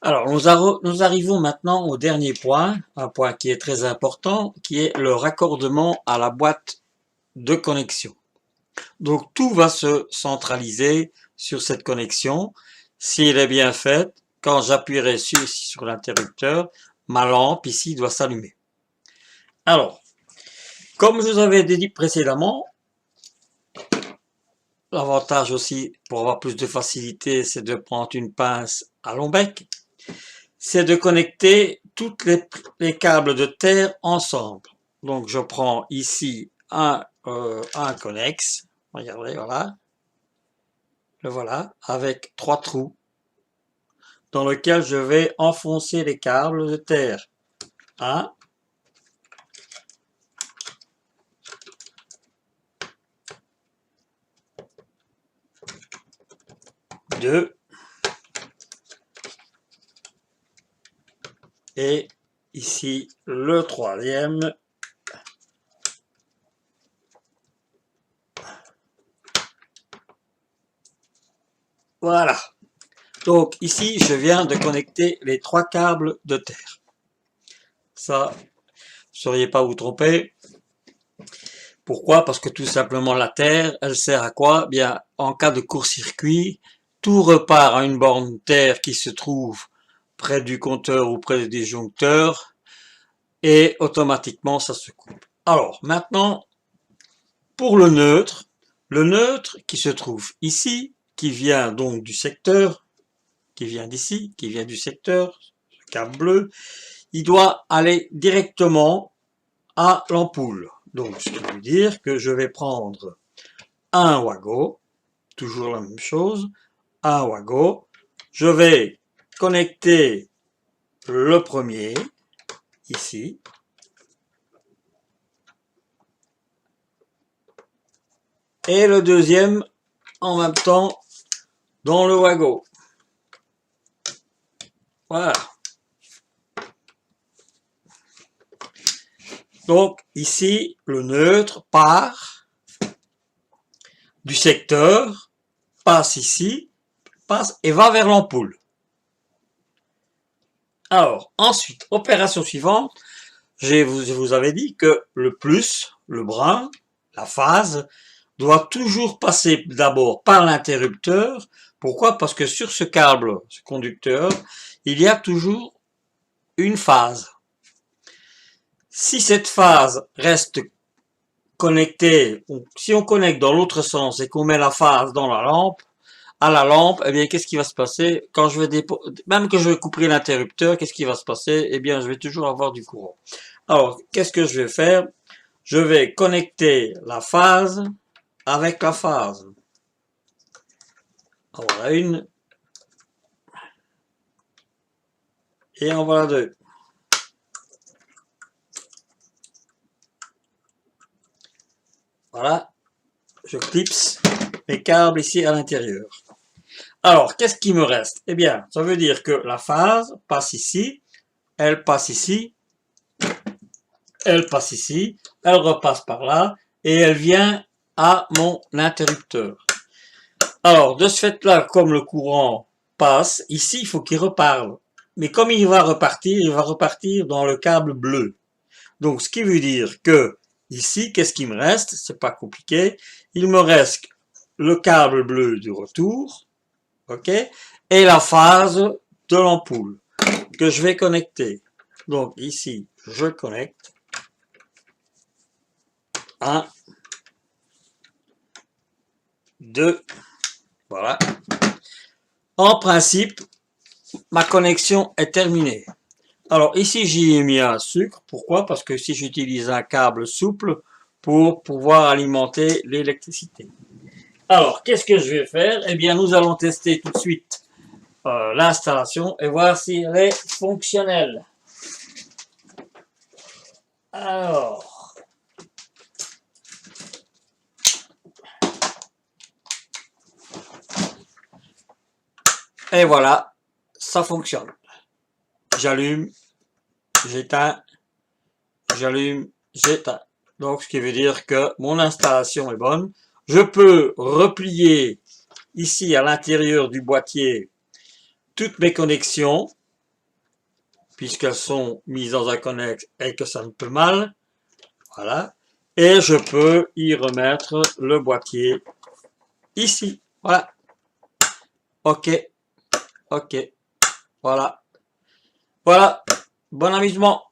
Alors, nous arrivons maintenant au dernier point, un point qui est très important, qui est le raccordement à la boîte de connexion. Donc, tout va se centraliser sur cette connexion. Si elle est bien faite, quand j'appuierai sur l'interrupteur, ma lampe ici doit s'allumer. Alors, comme je vous avais dit précédemment, l'avantage aussi, pour avoir plus de facilité, c'est de prendre une pince à long bec. C'est de connecter tous les câbles de terre ensemble. Donc je prends ici un connexe, regardez, voilà, le voilà, avec 3 trous dans lequel je vais enfoncer les câbles de terre. 1, 2 et ici le troisième. Voilà. Donc ici, je viens de connecter les 3 câbles de terre. Ça, vous ne sauriez pas vous tromper. Pourquoi? Parce que tout simplement la terre, elle sert à quoi? Bien, en cas de court-circuit, tout repart à une borne terre qui se trouve près du compteur ou près des disjoncteurs et automatiquement ça se coupe. Alors maintenant, pour le neutre qui se trouve ici, qui vient donc du secteur, qui vient d'ici, qui vient du secteur, ce câble bleu, il doit aller directement à l'ampoule. Donc, ce qui veut dire que je vais prendre un Wago, toujours la même chose, un Wago. Je vais connecter le premier, ici. Et le deuxième, en même temps, dans le Wago. Voilà. Donc, ici, le neutre part du secteur, passe ici, passe et va vers l'ampoule. Alors, ensuite, opération suivante, je vous avais dit que le plus, le brun, la phase, doit toujours passer d'abord par l'interrupteur. Pourquoi? Parce que sur ce câble, ce conducteur, il y a toujours une phase. Si cette phase reste connectée, si on connecte dans l'autre sens et qu'on met la phase dans la lampe, à la lampe, eh bien, qu'est-ce qui va se passer quand je vais même que je vais couper l'interrupteur, qu'est-ce qui va se passer? Eh bien, je vais toujours avoir du courant. Alors, qu'est-ce que je vais faire? Je vais connecter la phase avec la phase. En voilà une. Et en voilà deux. Voilà. Je clipse mes câbles ici à l'intérieur. Alors, qu'est-ce qui me reste? Eh bien, ça veut dire que la phase passe ici, elle passe ici, elle passe ici, elle repasse par là, et elle vient à mon interrupteur. Alors, de ce fait-là, comme le courant passe, ici, il faut qu'il reparle. Mais comme il va repartir dans le câble bleu. Donc, ce qui veut dire que, ici, qu'est-ce qui me reste? C'est pas compliqué. Il me reste le câble bleu du retour, ok? Et la phase de l'ampoule que je vais connecter. Donc, ici, je connecte. 1, 2, voilà. En principe, ma connexion est terminée. Alors ici, j'y ai mis un sucre. Pourquoi? Parce que si j'utilise un câble souple pour pouvoir alimenter l'électricité. Alors, qu'est-ce que je vais faire? Eh bien, nous allons tester tout de suite l'installation et voir si elle est fonctionnelle. Alors, et voilà, ça fonctionne. J'allume, j'éteins, j'allume, j'éteins. Donc, ce qui veut dire que mon installation est bonne. Je peux replier ici à l'intérieur du boîtier toutes mes connexions. puisqu'elles sont mises dans un connexe et que ça ne peut mal. Voilà. Et je peux y remettre le boîtier ici. Voilà. Ok. Ok. Voilà. Voilà. Bon amusement.